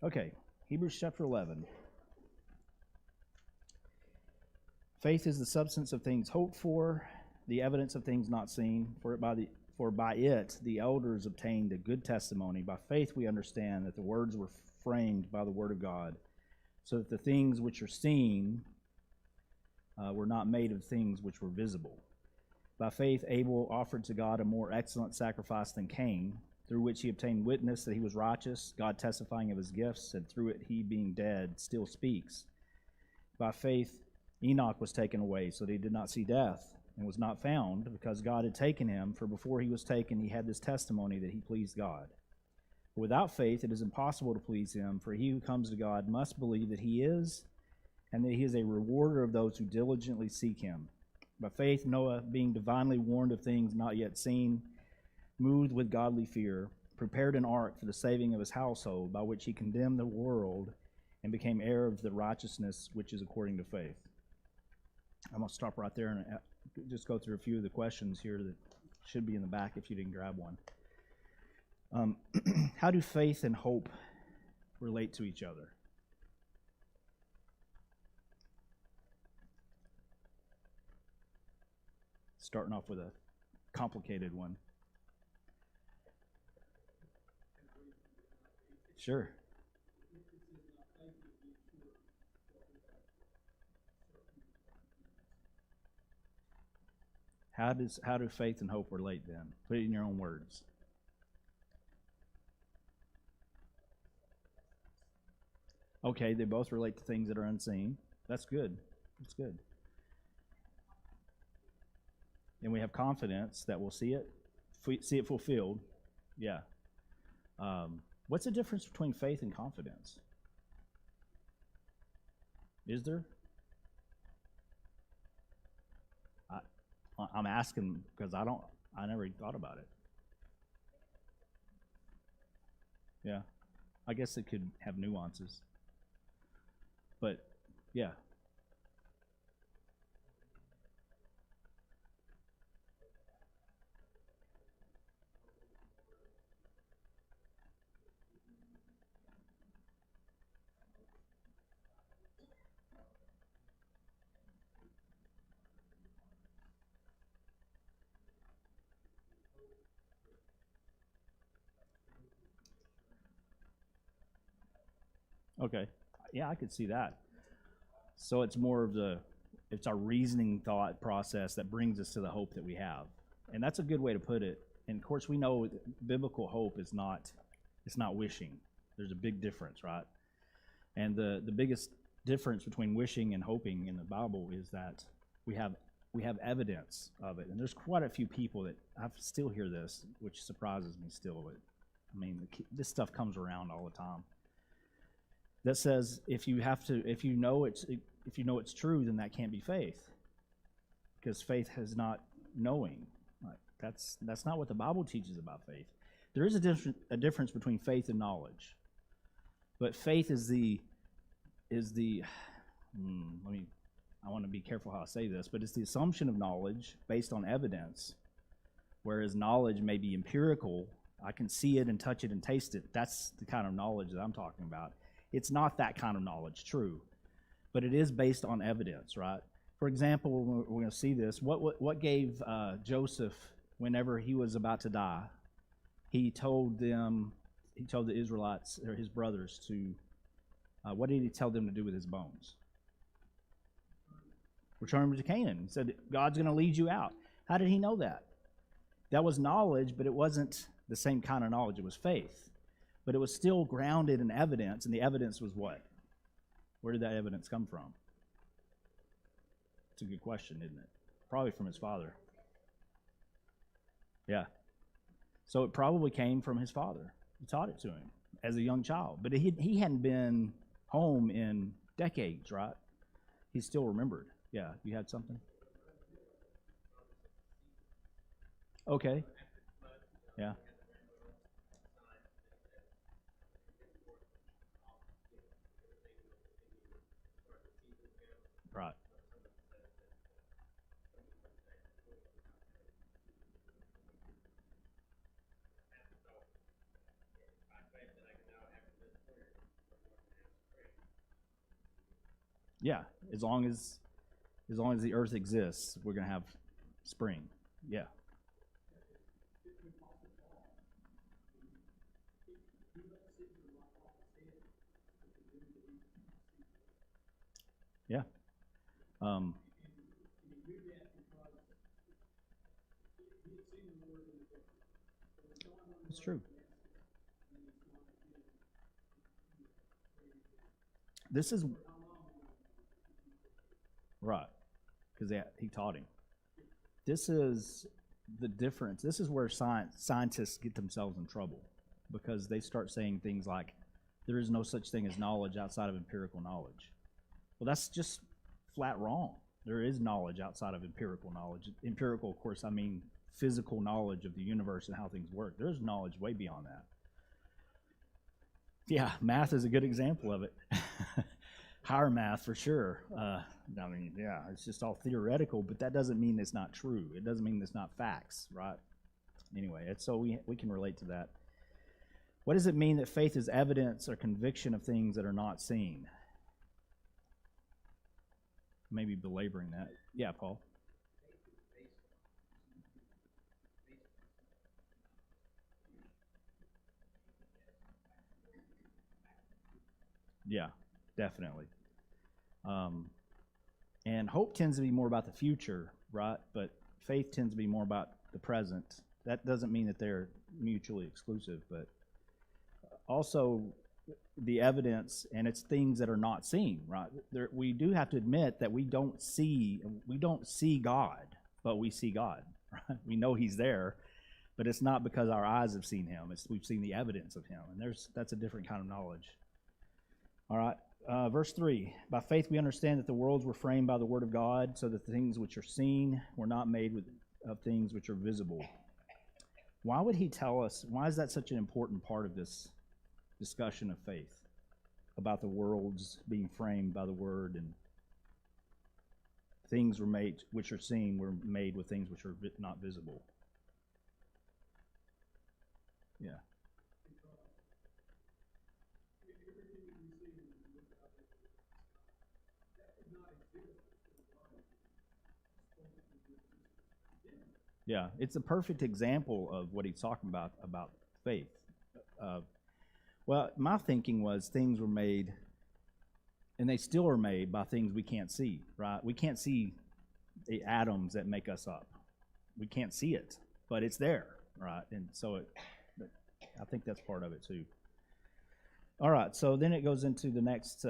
Okay, Hebrews chapter 11. Faith is the substance of things hoped for, the evidence of things not seen. For by it the elders obtained a good testimony. By faith we understand that the words were framed by the word of God, so that the things which are seen were not made of things which were visible. By faith Abel offered to God a more excellent sacrifice than Cain, through which he obtained witness that he was righteous, God testifying of his gifts, and through it he, being dead, still speaks. By faith Enoch was taken away, so that he did not see death, and was not found, because God had taken him, for before he was taken he had this testimony that he pleased God. But without faith it is impossible to please him, for he who comes to God must believe that he is, and that he is a rewarder of those who diligently seek him. By faith Noah, being divinely warned of things not yet seen, moved with godly fear, prepared an ark for the saving of his household, by which he condemned the world and became heir of the righteousness which is according to faith. I'm going to stop right there and just go through a few of the questions here that should be in the back if you didn't grab one. How do faith and hope relate to each other? Starting off with a complicated one. Sure. How do faith and hope relate then? Put it in your own words. Okay, they both relate to things that are unseen. That's good. That's good. And we have confidence that we'll see it fulfilled. Yeah. What's the difference between faith and confidence? Is there? I'm asking because I never even thought about it. Yeah. I guess it could have nuances. But yeah. Okay. Yeah, I could see that. So it's more of it's our reasoning thought process that brings us to the hope that we have. And that's a good way to put it. And of course we know biblical hope is not, it's not wishing. There's a big difference, right? And the biggest difference between wishing and hoping in the Bible is that we have evidence of it. And there's quite a few people that I still hear this, which surprises me still. But I mean, this stuff comes around all the time. That says if you know it's true, then that can't be faith, because faith has not knowing. Like, that's not what the Bible teaches about faith. There is a difference between faith and knowledge, but faith is the I want to be careful how I say this, but it's the assumption of knowledge based on evidence, whereas knowledge may be empirical. I can see it and touch it and taste it. That's the kind of knowledge that I'm talking about. It's not that kind of knowledge, true, but it is based on evidence, right? For example, we're going to see this. What gave Joseph, whenever he was about to die, he told the Israelites, or his brothers, to, what did he tell them to do with his bones? Return them to Canaan. He said, God's going to lead you out. How did he know that? That was knowledge, but it wasn't the same kind of knowledge. It was faith. But it was still grounded in evidence, and the evidence was what? Where did that evidence come from? It's a good question, isn't it? Probably from his father. Yeah. So it probably came from his father. He taught it to him as a young child. But he hadn't been home in decades, right? He still remembered. Yeah, you had something? Okay. Yeah. Right. Yeah, as long as the earth exists, we're going to have spring. Yeah. Yeah. Um, it's true. This is right because he taught him. This is the difference. This is where scientists get themselves in trouble because they start saying things like, "There is no such thing as knowledge outside of empirical knowledge." Well, that's just flat wrong. There is knowledge outside of empirical knowledge. Empirical, of course, I mean physical knowledge of the universe and how things work. There's knowledge way beyond that. Yeah, math is a good example of it. Higher math for sure. I mean, yeah, it's just all theoretical, but that doesn't mean it's not true. It doesn't mean it's not facts, right? Anyway, so we can relate to that. What does it mean that faith is evidence or conviction of things that are not seen? Maybe belaboring that. Yeah, Paul. Yeah, definitely. And hope tends to be more about the future, right? But faith tends to be more about the present. That doesn't mean that they're mutually exclusive, but also the evidence, and it's things that are not seen, right? We do have to admit that we don't see God, but we see God. Right? We know He's there, but it's not because our eyes have seen Him. We've seen the evidence of Him, and that's a different kind of knowledge. All right. Verse 3, by faith we understand that the worlds were framed by the word of God, so that the things which are seen were not made of things which are visible. Why would he tell us, why is that such an important part of this discussion of faith, about the worlds being framed by the word, and things were made, which are seen, were made with things which are not visible? Yeah. Yeah, it's a perfect example of what he's talking about faith. Well, my thinking was things were made, and they still are made by things we can't see, right? We can't see the atoms that make us up. We can't see it, but it's there, right? And so I think that's part of it too. All right, so then it goes into the next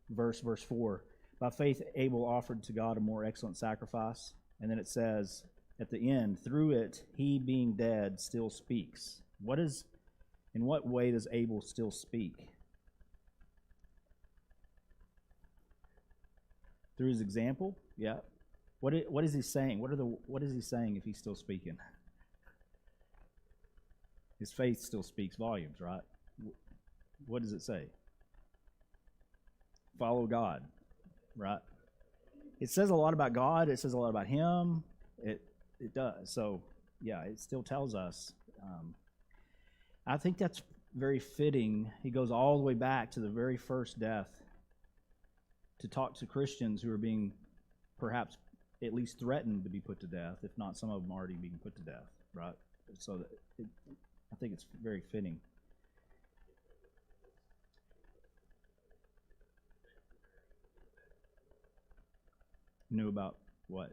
verse 4. By faith, Abel offered to God a more excellent sacrifice. And then it says at the end, through it, he being dead still speaks. In what way does Abel still speak? Through his example? Yeah. What is he saying? What is he saying if he's still speaking? His faith still speaks volumes, right? What does it say? Follow God, right? It says a lot about God. It says a lot about Him. It does. So, yeah, it still tells us. I think that's very fitting. He goes all the way back to the very first death to talk to Christians who are being perhaps at least threatened to be put to death, if not some of them already being put to death, right? So I think it's very fitting. Knew about what?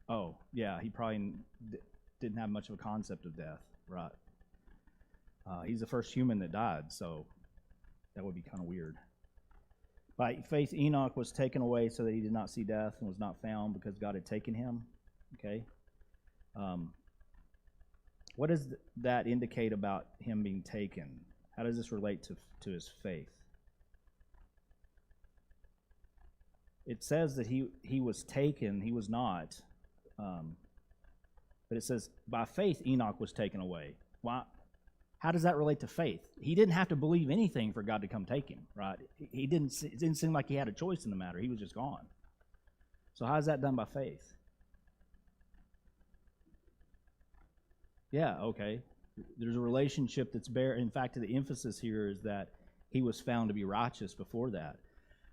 Oh, yeah, he probably didn't have much of a concept of death, right? He's the first human that died, so that would be kind of weird. By faith, Enoch was taken away so that he did not see death and was not found because God had taken him. Okay. What does that indicate about him being taken? How does this relate to his faith? It says that he was taken, he was not. But it says, by faith, Enoch was taken away. Why? How does that relate to faith? He didn't have to believe anything for God to come take him, right? It didn't seem like he had a choice in the matter. He was just gone. So how is that done by faith? Yeah, okay. There's a relationship that's in fact, the emphasis here is that he was found to be righteous before that.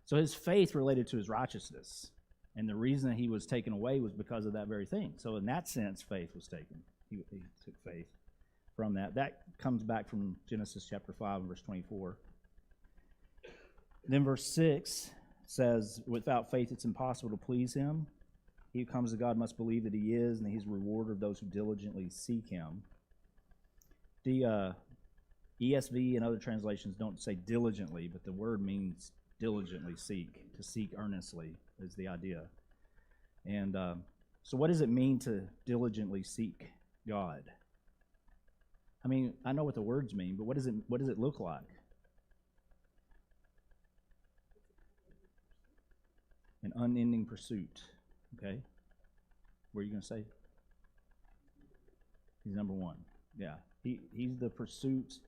So his faith related to his righteousness. And the reason that he was taken away was because of that very thing. So in that sense, faith was taken. He took faith from that. That comes back from Genesis chapter 5 and verse 24. Then verse 6 says, without faith it's impossible to please him. He who comes to God must believe that he is, and that he's a rewarder of those who diligently seek him. The ESV and other translations don't say diligently, but the word means diligently seek, to seek earnestly is the idea. And so what does it mean to diligently seek God? I mean, I know what the words mean, but what does it look like? An unending pursuit. Okay? What are you going to say? He's number one. Yeah. He's the pursuit.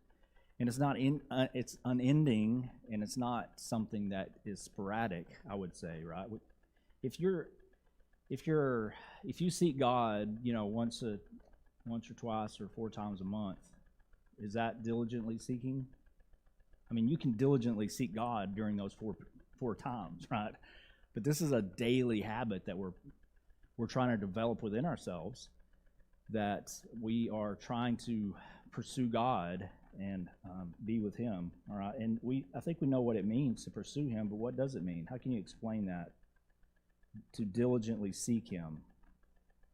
And it's not it's unending, and it's not something that is sporadic, I would say, right? If you seek God, once or twice or 4 times a month, is that diligently seeking? I mean, you can diligently seek God during those four times, right? But this is a daily habit that we're trying to develop within ourselves, that we are trying to pursue God and be with him. All right, and I think we know what it means to pursue him, but what does it mean? How can you explain that? To diligently seek him.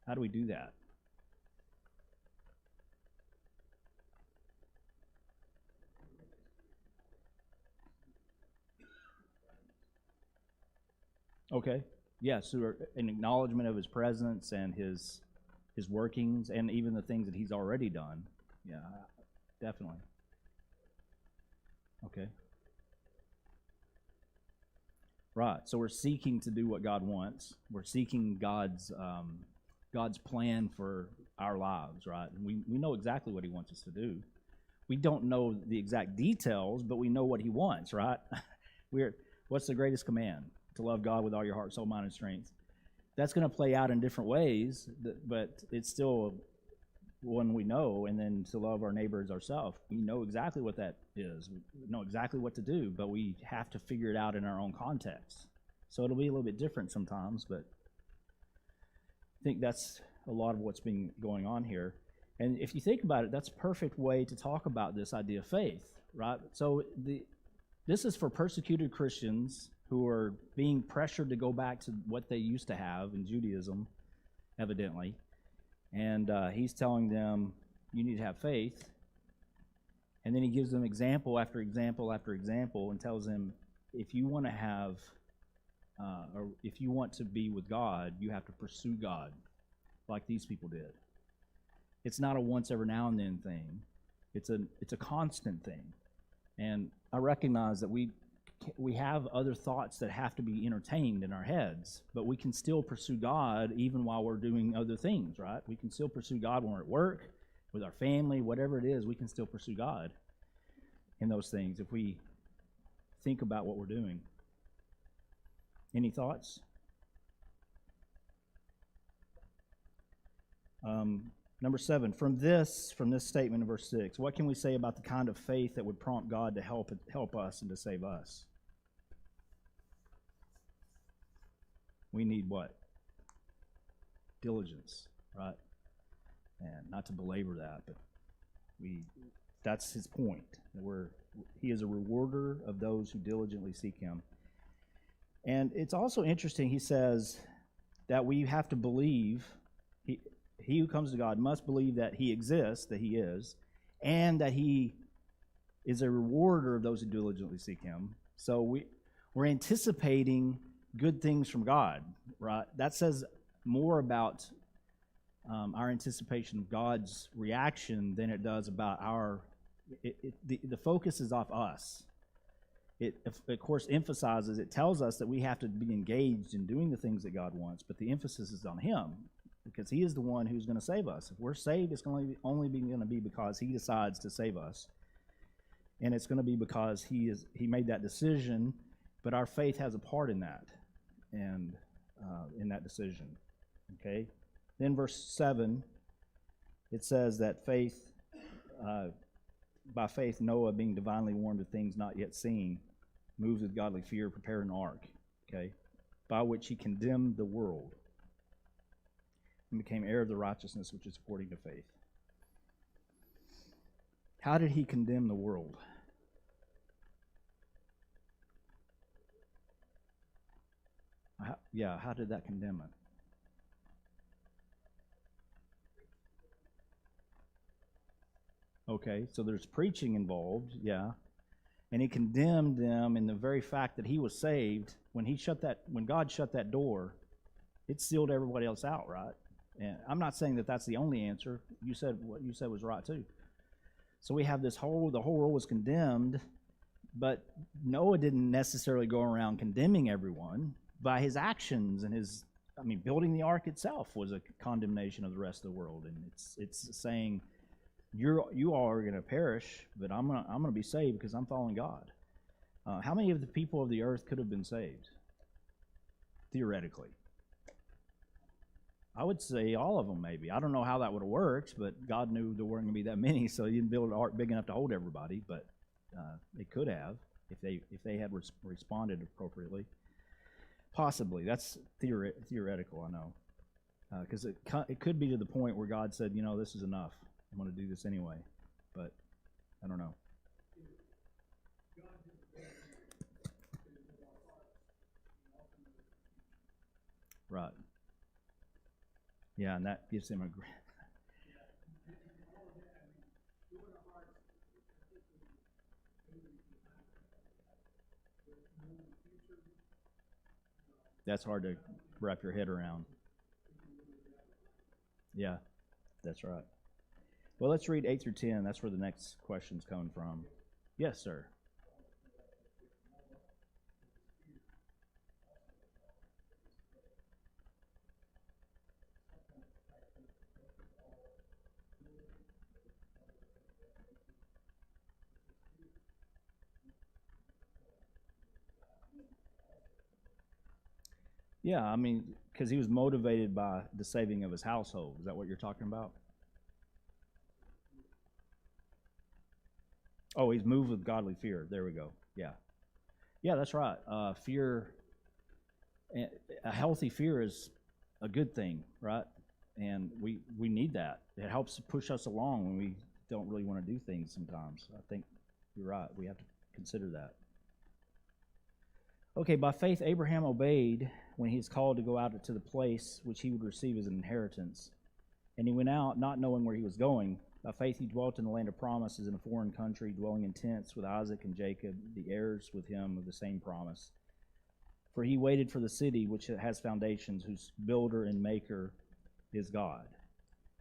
How do we do that? Okay. Yes, so an acknowledgement of his presence and his workings, and even the things that he's already done. Yeah, definitely. Okay. Right. So we're seeking to do what God wants. We're seeking God's plan for our lives, right? And we know exactly what he wants us to do. We don't know the exact details, but we know what he wants, right? What's the greatest command? To love God with all your heart, soul, mind, and strength. That's going to play out in different ways, but it's still one we know. And then to love our neighbor as ourselves. We know exactly what that is. We know exactly what to do, but we have to figure it out in our own context. So it'll be a little bit different sometimes, but I think that's a lot of what's been going on here. And if you think about it, that's a perfect way to talk about this idea of faith, right? So this is for persecuted Christians who are being pressured to go back to what they used to have in Judaism, evidently. And he's telling them, you need to have faith. And then he gives them example after example after example and tells them, if you want to have, or if you want to be with God, you have to pursue God like these people did. It's not a once every now and then thing. It's a constant thing. And I recognize that we have other thoughts that have to be entertained in our heads, but we can still pursue God even while we're doing other things, right? We can still pursue God when we're at work, with our family, whatever it is, we can still pursue God in those things if we think about what we're doing. Any thoughts? Number 7, from this statement in verse 6, what can we say about the kind of faith that would prompt God to help us and to save us? We need what? Diligence, right? And not to belabor that, but that's his point. That he is a rewarder of those who diligently seek him. And it's also interesting, he says that we have to believe, he who comes to God must believe that he exists, that he is, and that he is a rewarder of those who diligently seek him. So we're anticipating good things from God, right? That says more about our anticipation of God's reaction than it does about the focus is off us. It, of course, emphasizes, it tells us that we have to be engaged in doing the things that God wants, but the emphasis is on him, because he is the one who's going to save us. If we're saved, it's only going to be because he decides to save us. And it's going to be because he made that decision, but our faith has a part in that, and in that decision. Okay? Then verse 7, it says that faith by faith, Noah, being divinely warned of things not yet seen, moved with godly fear, prepared an ark, okay, by which he condemned the world and became heir of the righteousness which is according to faith. How did he condemn the world? How did that condemn it? Okay, so there's preaching involved, yeah. And he condemned them in the very fact that he was saved. When God shut that door, it sealed everybody else out, right? And I'm not saying that that's the only answer. You said what you said was right too. So we have the whole world was condemned, but Noah didn't necessarily go around condemning everyone by his actions and building the ark itself was a condemnation of the rest of the world, and it's saying you all are going to perish, but I'm gonna be saved because I'm following God. How many of the people of the earth could have been saved? Theoretically, I would say all of them. Maybe I don't know how that would have worked, but God knew there weren't going to be that many, so He didn't build an ark big enough to hold everybody. But it could have if they had responded appropriately. Possibly, that's theoretical. I know, because it could be to the point where God said, this is enough. I'm going to do this anyway, but I don't know. Right. Yeah, and that gives him a great. That's hard to wrap your head around. Yeah, that's right. Well, let's read 8 through 10. That's where the next question's coming from. Yes, sir. Yeah, because he was motivated by the saving of his household. Is that what you're talking about? Oh, he's moved with godly fear. There we go. Yeah. Yeah, that's right. Fear, a healthy fear is a good thing, right? And we need that. It helps push us along when we don't really want to do things sometimes. I think you're right. We have to consider that. Okay, by faith, Abraham obeyed when he was called to go out to the place which he would receive as an inheritance. And he went out not knowing where he was going. By faith, he dwelt in the land of promises in a foreign country, dwelling in tents with Isaac and Jacob, the heirs with him of the same promise. For he waited for the city which has foundations, whose builder and maker is God.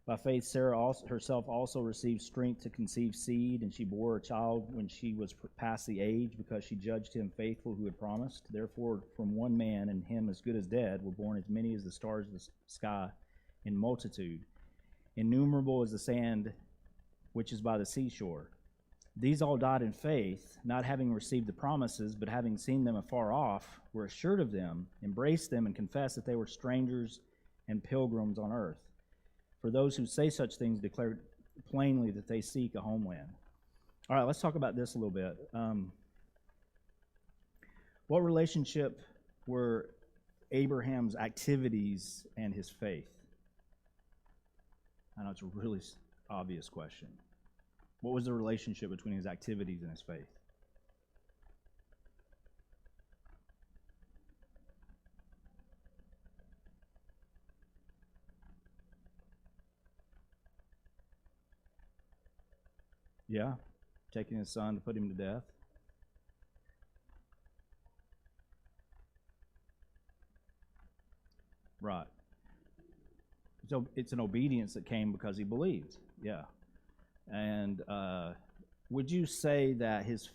By faith, Sarah herself also received strength to conceive seed, and she bore a child when she was past the age, because she judged him faithful who had promised. Therefore, from one man, and him as good as dead, were born as many as the stars of the sky in multitude, innumerable as the sand which is by the seashore. These all died in faith, not having received the promises, but having seen them afar off, were assured of them, embraced them, and confessed that they were strangers and pilgrims on earth. For those who say such things declare plainly that they seek a homeland. All right, let's talk about this a little bit. What relationship were Abraham's activities and his faith? I know it's a really obvious question. What was the relationship between his activities and his faith? Yeah, taking his son to put him to death. Right. So it's an obedience that came because he believed. Yeah. And would you say that his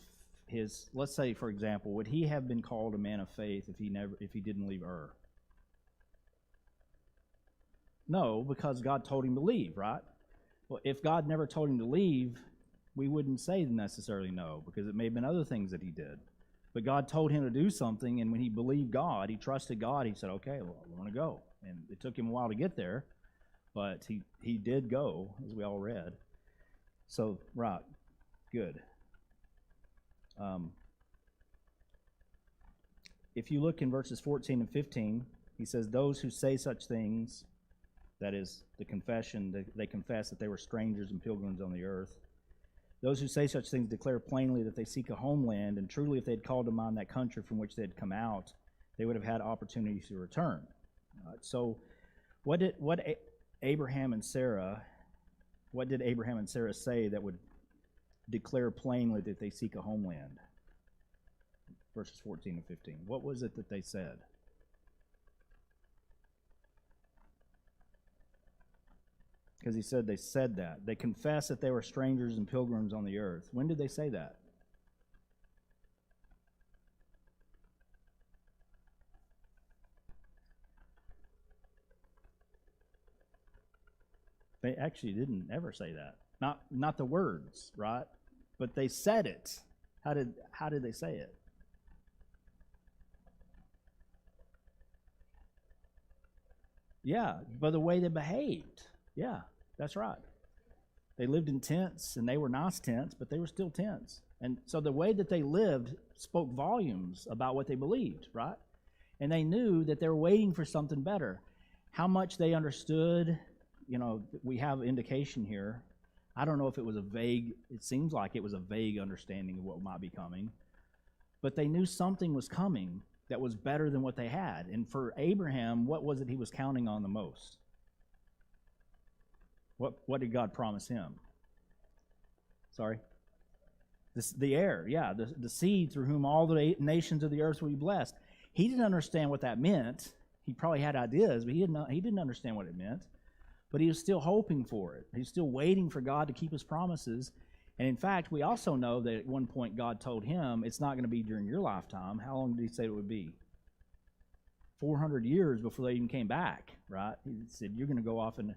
let's say, for example, would he have been called a man of faith if he didn't leave Ur? No, because God told him to leave, right? Well, if God never told him to leave, we wouldn't say necessarily no, because it may have been other things that he did. But God told him to do something, and when he believed God, he trusted God, he said, okay, well, I want to go. And it took him a while to get there, but he did go, as we all read. So, right. good. If you look in verses 14 and 15, he says, those who say such things, that is the confession, they confess that they were strangers and pilgrims on the earth. Those who say such things declare plainly that they seek a homeland, and truly if they had called to mind that country from which they had come out, they would have had opportunities to return. So what did Abraham and Sarah say that would declare plainly that they seek a homeland? Verses 14 and 15. What was it that they said? Because he said they said that. They confessed that they were strangers and pilgrims on the earth. When did they say that? They actually didn't ever say that. Not the words, right? But they said it. How did they say it? Yeah, by the way they behaved. Yeah, that's right. They lived in tents, and they were nice tents, but they were still tents. And so the way that they lived spoke volumes about what they believed, right? And they knew that they were waiting for something better. How much they understood, we have indication here. I don't know if it was it seems like it was a vague understanding of what might be coming. But they knew something was coming that was better than what they had. And for Abraham, what was it he was counting on the most? What did God promise him? Sorry? The heir, yeah, the seed through whom all the nations of the earth will be blessed. He didn't understand what that meant. He probably had ideas, but he didn't understand what it meant. But he was still hoping for it. He was still waiting for God to keep his promises. And in fact, we also know that at one point God told him, it's not going to be during your lifetime. How long did he say it would be? 400 years before they even came back, right? He said, you're going to go off and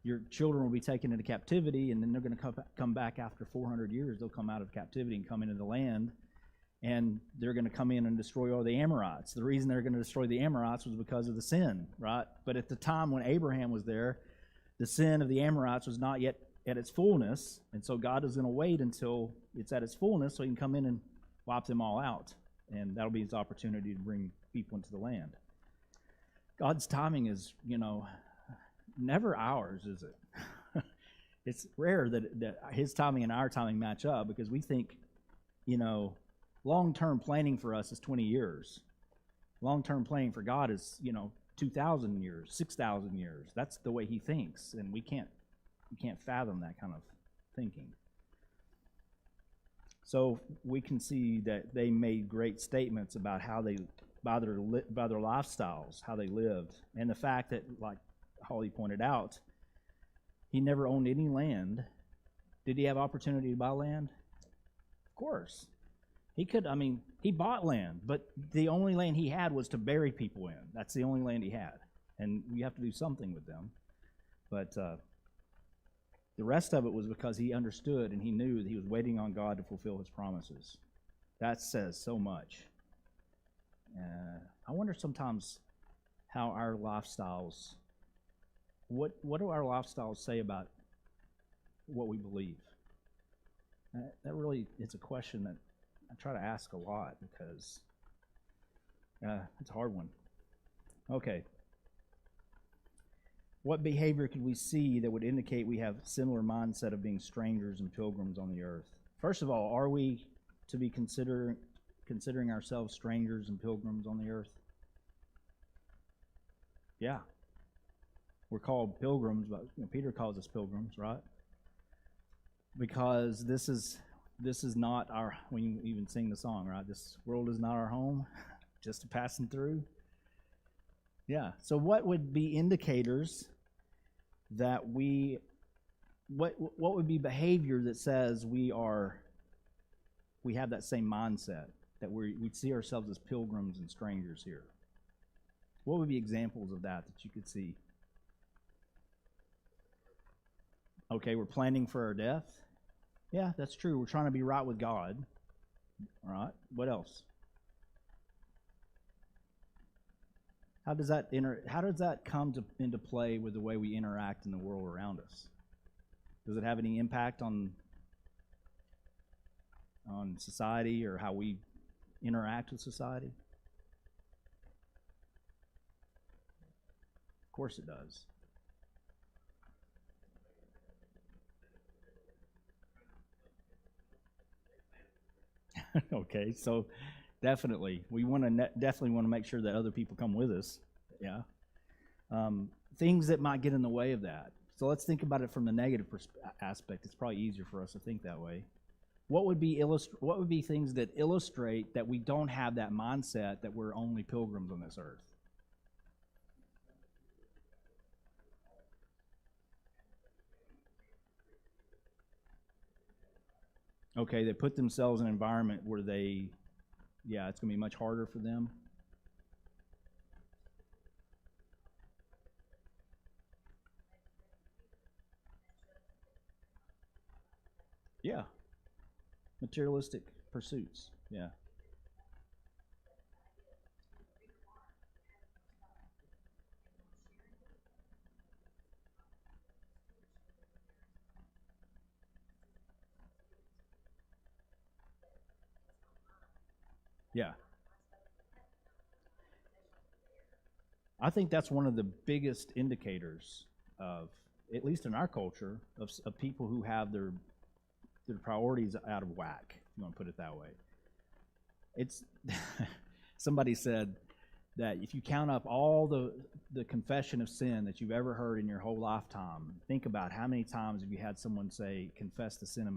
your children will be taken into captivity, and then they're going to come back after 400 years. They'll come out of captivity and come into the land, and they're going to come in and destroy all the Amorites. The reason they're going to destroy the Amorites was because of the sin, right? But at the time when Abraham was there, the sin of the Amorites was not yet at its fullness, and so God is going to wait until it's at its fullness so he can come in and wipe them all out, and that'll be his opportunity to bring people into the land. God's timing is, never ours, is it? It's rare that his timing and our timing match up, because we think, long-term planning for us is 20 years. Long-term planning for God is, 2,000 years, 6,000 years. That's the way he thinks, and we can't fathom that kind of thinking. So we can see that they made great statements about how they, by their lifestyles, how they lived, and the fact that, like Holly pointed out, he never owned any land. Did he have opportunity to buy land? Of course. He could, he bought land, but the only land he had was to bury people in. That's the only land he had. And you have to do something with them. But the rest of it was because he understood and he knew that he was waiting on God to fulfill his promises. That says so much. I wonder sometimes how our lifestyles, what do our lifestyles say about what we believe? That really is a question that I try to ask a lot, because it's a hard one. Okay. What behavior could we see that would indicate we have similar mindset of being strangers and pilgrims on the earth? First of all, are we to be considering ourselves strangers and pilgrims on the earth? Yeah. We're called pilgrims, but Peter calls us pilgrims, right? Because this is not our, when you even sing the song, right? This world is not our home, just a passing through. Yeah. So what would be indicators that what would be behavior that says we have that same mindset, that we see ourselves as pilgrims and strangers here? What would be examples of that you could see? Okay, we're planning for our death. Yeah, that's true. We're trying to be right with God. All right. What else? How does that come into play with the way we interact in the world around us? Does it have any impact on on society or how we interact with society? Of course it does. Okay, so definitely we want to definitely want to make sure that other people come with us. Yeah. Things that might get in the way of that. So let's think about it from the negative aspect. It's probably easier for us to think that way. What would be things that illustrate that we don't have that mindset that we're only pilgrims on this earth? Okay, they put themselves in an environment where yeah, it's going to be much harder for them. Yeah, materialistic pursuits. Yeah, yeah. I think that's one of the biggest indicators of, at least in our culture, of people who have their priorities out of whack. If you want to put it that way, it's somebody said that if you count up all the confession of sin that you've ever heard in your whole lifetime, think about how many times have you had someone say, confess the sin of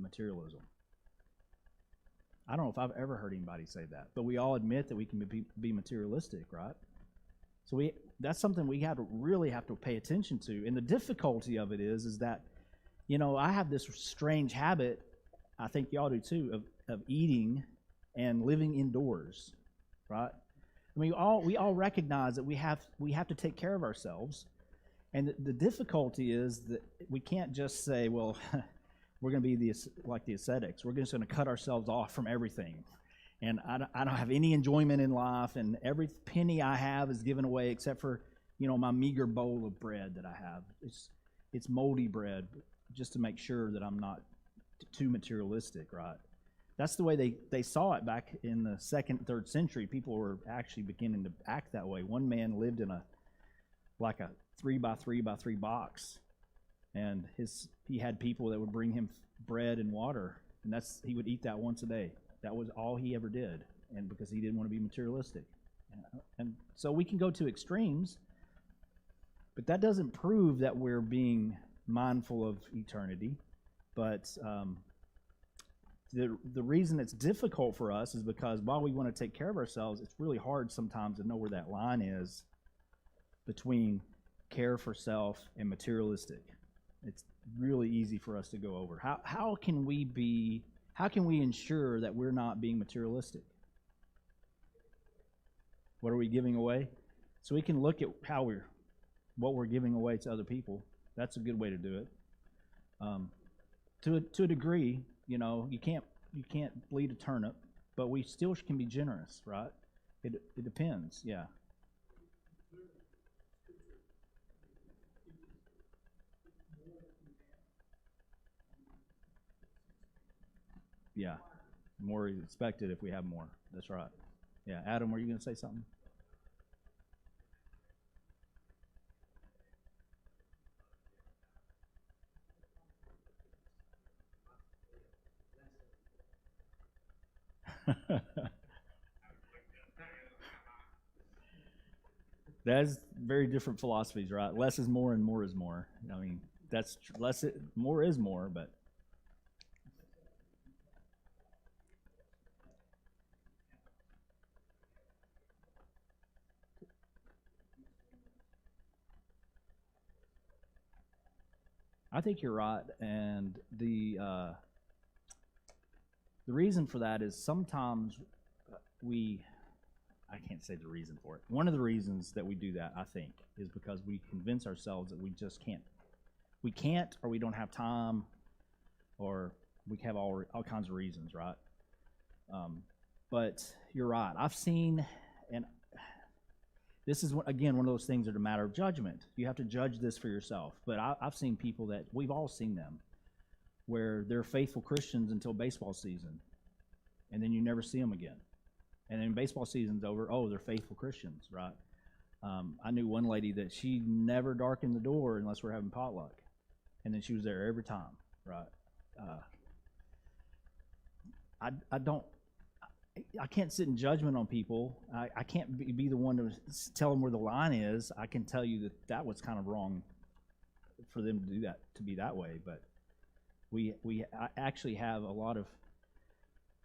materialism. I don't know if I've ever heard anybody say that, but we all admit that we can be materialistic, right? So that's something we really have to pay attention to. And the difficulty of it is that, I have this strange habit, I think y'all do too, of eating and living indoors, right? I mean, we all recognize that we have to take care of ourselves, and the difficulty is that we can't just say, well, we're going to be like the ascetics. We're just going to cut ourselves off from everything, and I don't have any enjoyment in life, and every penny I have is given away except for my meager bowl of bread that I have. It's moldy bread, just to make sure that I'm not too materialistic, right? That's the way they saw it back in the 2nd, 3rd century. People were actually beginning to act that way. One man lived in a 3 by 3 box, and he had people that would bring him bread and water, and he would eat that once a day. That was all he ever did, and because he didn't want to be materialistic. And so we can go to extremes, but that doesn't prove that we're being mindful of eternity. But the reason it's difficult for us is because while we want to take care of ourselves, it's really hard sometimes to know where that line is between care for self and materialistic. It's really easy for us to go over. How can we ensure that we're not being materialistic? What are we giving away? So we can look at what we're giving away to other people. That's a good way to do it. To a degree, you can't bleed a turnip, but we still can be generous, right? It depends, yeah. Yeah, more is expected if we have more. That's right. Yeah, Adam, were you going to say something? That's very different philosophies, right? Less is more and more is more. I mean, that's more is more, but I think you're right. And the reason for that is sometimes we I can't say the reason for it. One of the reasons that we do that, I think, is because we convince ourselves that we just can't. We can't, or we don't have time, or we have all kinds of reasons, right? But you're right. I've seen, and this is, again, one of those things that are a matter of judgment. You have to judge this for yourself. But I've seen people that, we've all seen them, where they're faithful Christians until baseball season. and then you never see them again. And then baseball season's over. Oh, they're faithful Christians, right? I knew one lady that she never darkened the door unless we're having potluck, and then she was there every time, right? I can't sit in judgment on people. I can't be the one to tell them where the line is. I can tell you that was kind of wrong for them to do that, to be that way. But we actually have a lot of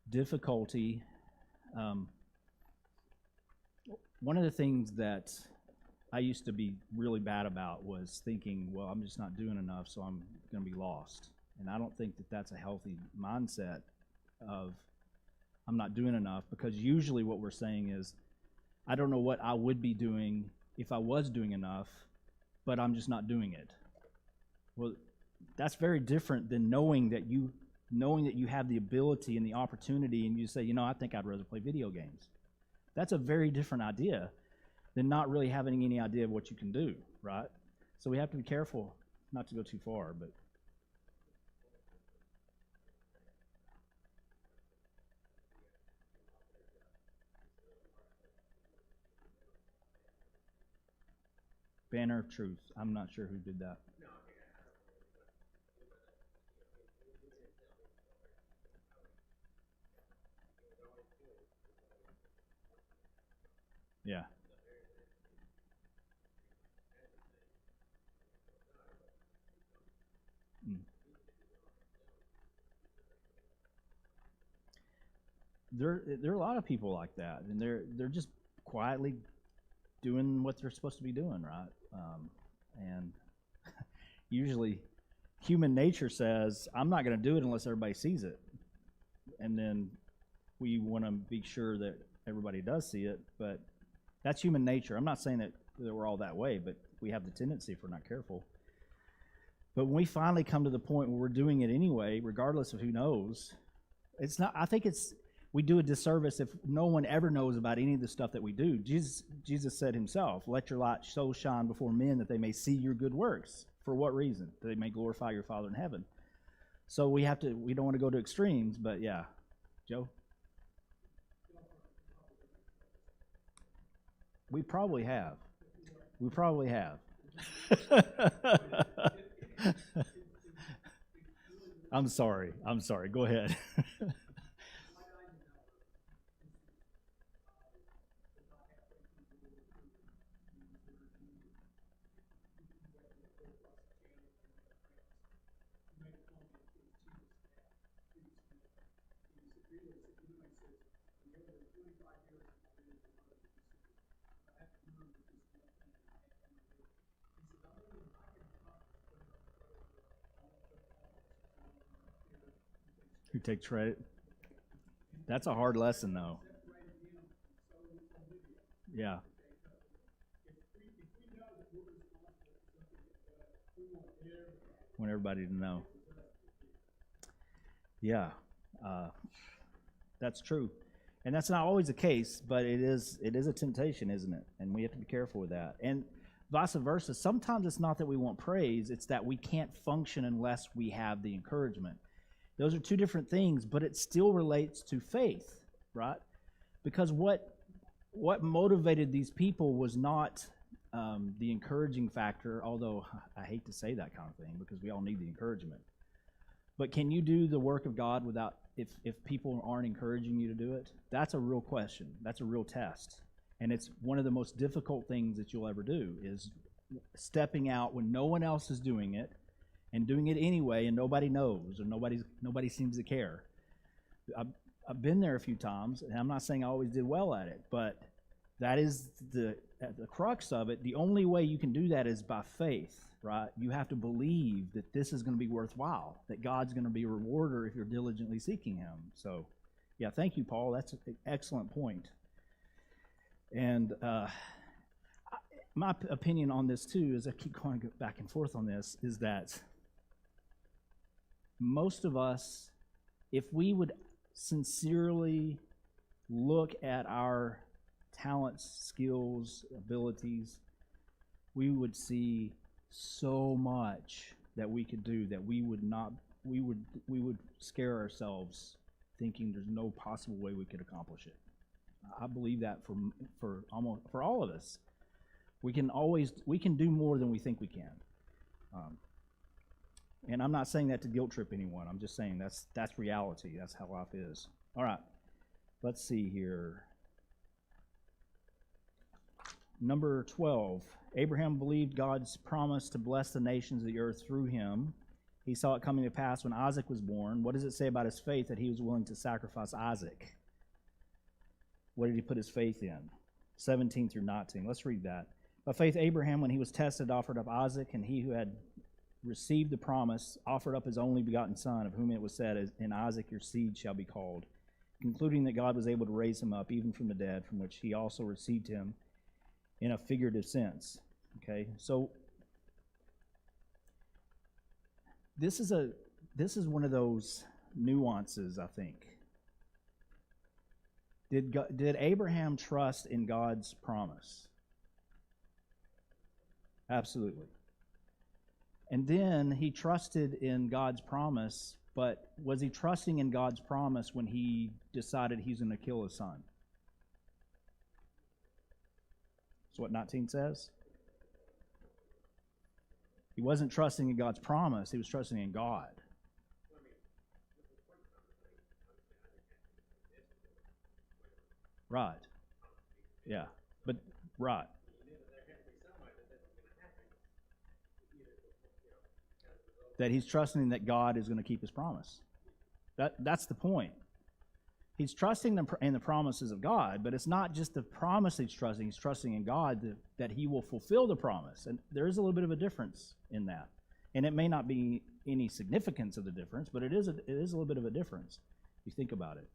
difficulty. One of the things that I used to be really bad about was thinking, well, I'm just not doing enough, so I'm going to be lost. And I don't think that that's a healthy mindset of I'm not doing enough, because usually what we're saying is, I don't know what I would be doing if I was doing enough, but I'm just not doing it. Well, that's very different than knowing that you have the ability and the opportunity, and you say, I think I'd rather play video games. That's a very different idea than not really having any idea of what you can do, right? So we have to be careful not to go too far, but Banner of Truth. I'm not sure who did that. Yeah. Mm. There are a lot of people like that, and they're just quietly doing what they're supposed to be doing, right? And usually, human nature says, "I'm not going to do it unless everybody sees it," and then we want to be sure that everybody does see it. But that's human nature. I'm not saying that we're all that way, but we have the tendency if we're not careful. But when we finally come to the point where we're doing it anyway, regardless of who knows, it's not. I think we do a disservice if no one ever knows about any of the stuff that we do. Jesus said himself, "Let your light so shine before men that they may see your good works." For what reason? That they may glorify your Father in heaven. So we don't want to go to extremes, but yeah. Joe? We probably have. I'm sorry. Go ahead. Who takes credit? That's a hard lesson, though. Yeah. Want everybody to know. Yeah, that's true, and that's not always the case, but it is a temptation, isn't it? And we have to be careful with that. And vice versa. Sometimes it's not that we want praise; it's that we can't function unless we have the encouragement. Those are two different things, but it still relates to faith, right? Because what motivated these people was not the encouraging factor, although I hate to say that kind of thing because we all need the encouragement. But can you do the work of God without, if people aren't encouraging you to do it? That's a real question. That's a real test. And it's one of the most difficult things that you'll ever do is stepping out when no one else is doing it and doing it anyway, and nobody knows or nobody seems to care. I've been there a few times, and I'm not saying I always did well at it, but that is the crux of it. The only way you can do that is by faith, right? You have to believe that this is going to be worthwhile, that God's going to be a rewarder if you're diligently seeking him. So, yeah, thank you, Paul. That's an excellent point. And my opinion on this, too, as I keep going back and forth on this, is that most of us, if we would sincerely look at our talents, skills, abilities, we would see so much that we could do that we would scare ourselves thinking there's no possible way we could accomplish it. I believe that for all of us. We can do more than we think we can. And I'm not saying that to guilt trip anyone. I'm just saying that's reality. That's how life is. All right. Let's see here. Number 12. Abraham believed God's promise to bless the nations of the earth through him. He saw it coming to pass when Isaac was born. What does it say about his faith that he was willing to sacrifice Isaac? What did he put his faith in? 17 through 19. Let's read that. By faith, Abraham, when he was tested, offered up Isaac, and he who had received the promise offered up his only begotten son, of whom it was said, in Isaac your seed shall be called, concluding that God was able to raise him up even from the dead, from which he also received him in a figurative sense. Okay, so this is one of those nuances, I think. Did Abraham trust in God's promise? Absolutely. And then he trusted in God's promise, but was he trusting in God's promise when he decided he's going to kill his son? That's what 19 says. He wasn't trusting in God's promise, he was trusting in God. Right. Yeah. But, right. That he's trusting that God is going to keep his promise. That's the point. He's trusting in the promises of God, but it's not just the promise he's trusting in God that he will fulfill the promise. And there is a little bit of a difference in that. And it may not be any significance of the difference, but it is a little bit of a difference if you think about it.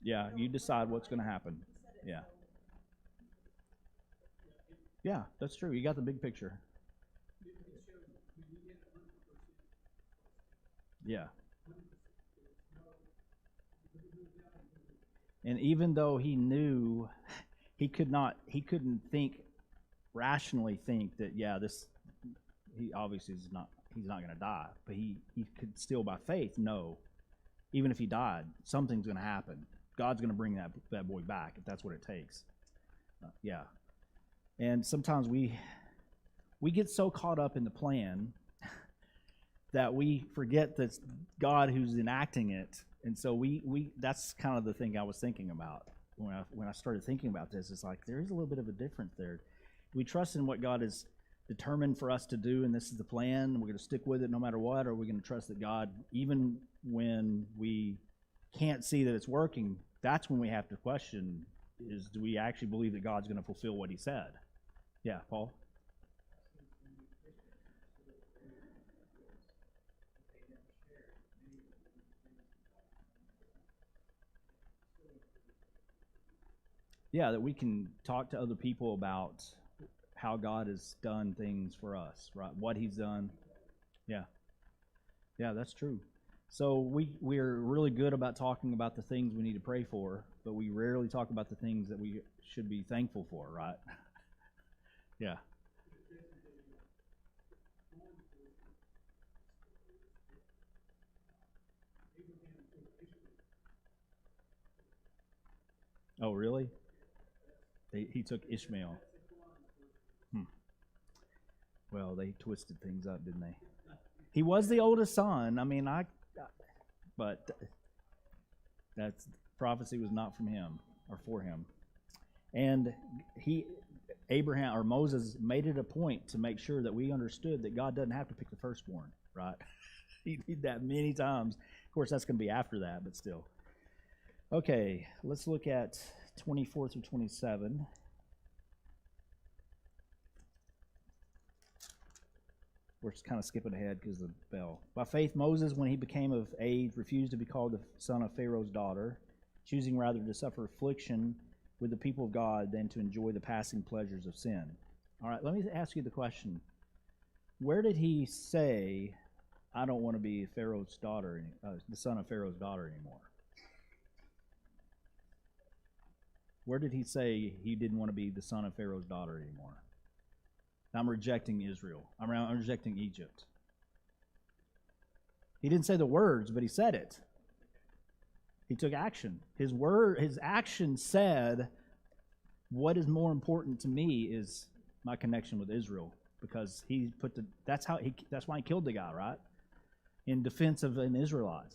Yeah, you decide what's going to happen. Yeah. Yeah, that's true. You got the big picture. Yeah. And even though he knew, he couldn't rationally think that, he obviously he's not going to die, but he could still by faith know, even if he died, something's going to happen. God's going to bring that boy back if that's what it takes. Yeah. And sometimes we get so caught up in the plan that we forget that it's God who's enacting it. And so that's kind of the thing I was thinking about when I started thinking about this. It's like there is a little bit of a difference there. We trust in what God has determined for us to do, and this is the plan, we're going to stick with it no matter what, or are we going to trust that God, even when we can't see that it's working, that's when we have to question, do we actually believe that God's going to fulfill what he said? Yeah, Paul? Yeah, that we can talk to other people about how God has done things for us, right? What he's done. Yeah. Yeah, that's true. So we're really good about talking about the things we need to pray for, but we rarely talk about the things that we should be thankful for, right? Yeah. Oh, really? He took Ishmael. Well, they twisted things up, didn't they? He was the oldest son. I mean, but that's prophecy was not from him or for him. And Abraham or Moses made it a point to make sure that we understood that God doesn't have to pick the firstborn, right? He did that many times. Of course, that's going to be after that, but still. Okay, let's look at 24 through 27. We're just kind of skipping ahead because of the bell. By faith, Moses, when he became of age, refused to be called the son of Pharaoh's daughter, choosing rather to suffer affliction with the people of God than to enjoy the passing pleasures of sin. All right, let me ask you the question. Where did he say I don't want to be Pharaoh's daughter, the son of Pharaoh's daughter anymore. Where did he say he didn't want to be the son of Pharaoh's daughter anymore? I'm rejecting Israel. I'm rejecting Egypt. He didn't say the words, but he said it. He took action. His action said, what is more important to me is my connection with Israel, because that's why he killed the guy, right? In defense of an Israelite.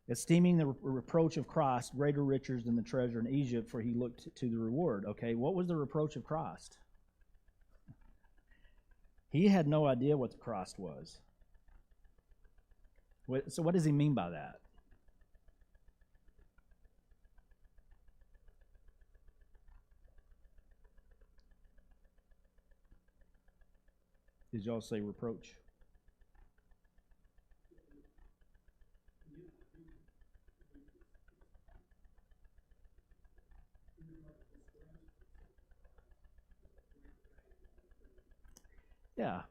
Esteeming the reproach of Christ greater riches than the treasure in Egypt, for he looked to the reward. Okay, what was the reproach of Christ? He had no idea what the Christ was. So what does he mean by that? Did y'all say reproach? Yeah,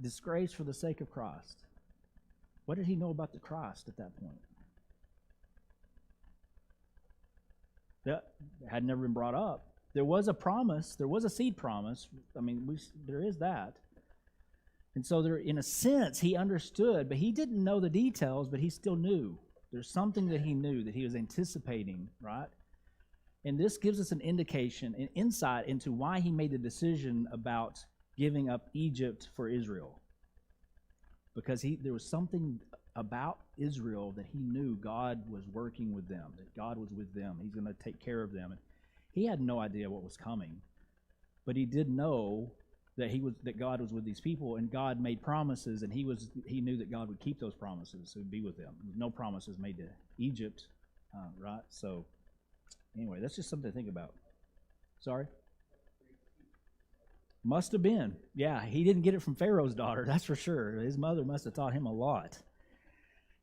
disgrace for the sake of Christ. What did he know about the Christ at that point? That had never been brought up. There was a promise. There was a seed promise. I mean, there is that. And so there, in a sense, he understood, but he didn't know the details, but he still knew. There's something that he knew, that he was anticipating, right? And this gives us an indication, an insight into why he made the decision about giving up Egypt for Israel. Because there was something about Israel that he knew God was working with them, that God was with them. He's going to take care of them. And he had no idea what was coming, but he did know that God was with these people, and God made promises, and he knew that God would keep those promises, so he'd be with them. No promises made to Egypt, right? So anyway, that's just something to think about. Sorry? Must have been. Yeah, he didn't get it from Pharaoh's daughter, that's for sure. His mother must have taught him a lot.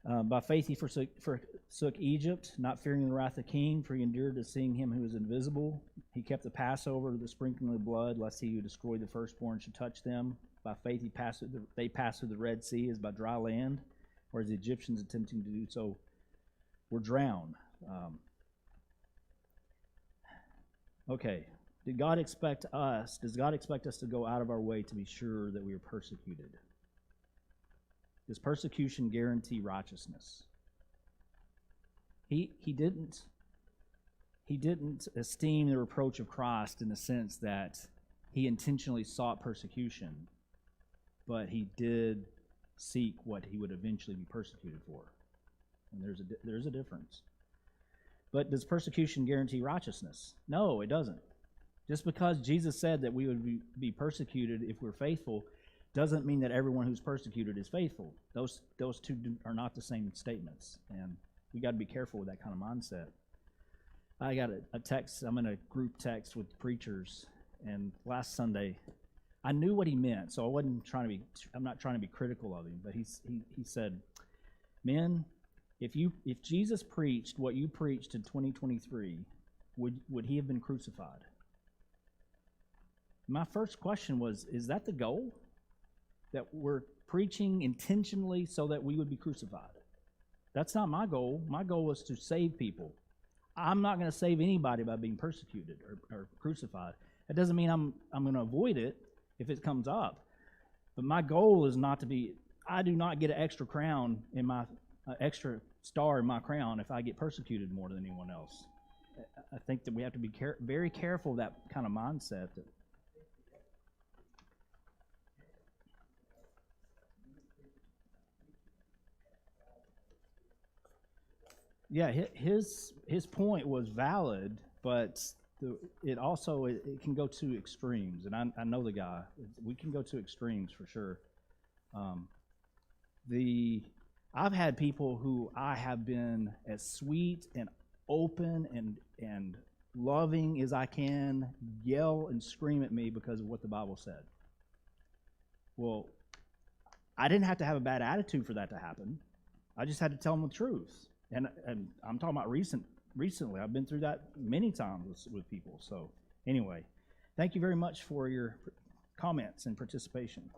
By faith he forsook Egypt, not fearing the wrath of the king, for he endured to seeing him who is invisible. He kept the Passover, the sprinkling of the blood, lest he who destroyed the firstborn should touch them. By faith they passed through the Red Sea as by dry land, whereas the Egyptians attempting to do so were drowned. Okay. Does God expect us to go out of our way to be sure that we are persecuted? Does persecution guarantee righteousness? He didn't esteem the reproach of Christ in the sense that he intentionally sought persecution, but he did seek what he would eventually be persecuted for. And there's a difference. But does persecution guarantee righteousness? No, it doesn't. Just because Jesus said that we would be persecuted if we're faithful doesn't mean that everyone who's persecuted is faithful. Those two are not the same statements, and we got to be careful with that kind of mindset. I got a text. I'm in a group text with preachers, and last Sunday, I knew what he meant, so I'm not trying to be critical of him, but he said, "Men, if Jesus preached what you preached in 2023, would he have been crucified?" My first question was, is that the goal? That we're preaching intentionally so that we would be crucified? That's not my goal. My goal is to save people. I'm not going to save anybody by being persecuted or crucified. That doesn't mean I'm going to avoid it if it comes up. But my goal is not to be, I do not get an extra crown in my, extra star in my crown if I get persecuted more than anyone else. I think that we have to be very careful of that kind of mindset. Yeah, his point was valid, but it can go to extremes, and I know the guy. We can go to extremes for sure. I've had people who I have been as sweet and open and loving as I can yell and scream at me because of what the Bible said. Well, I didn't have to have a bad attitude for that to happen. I just had to tell them the truth. And I'm talking about recently. I've been through that many times with people. So anyway, thank you very much for your comments and participation.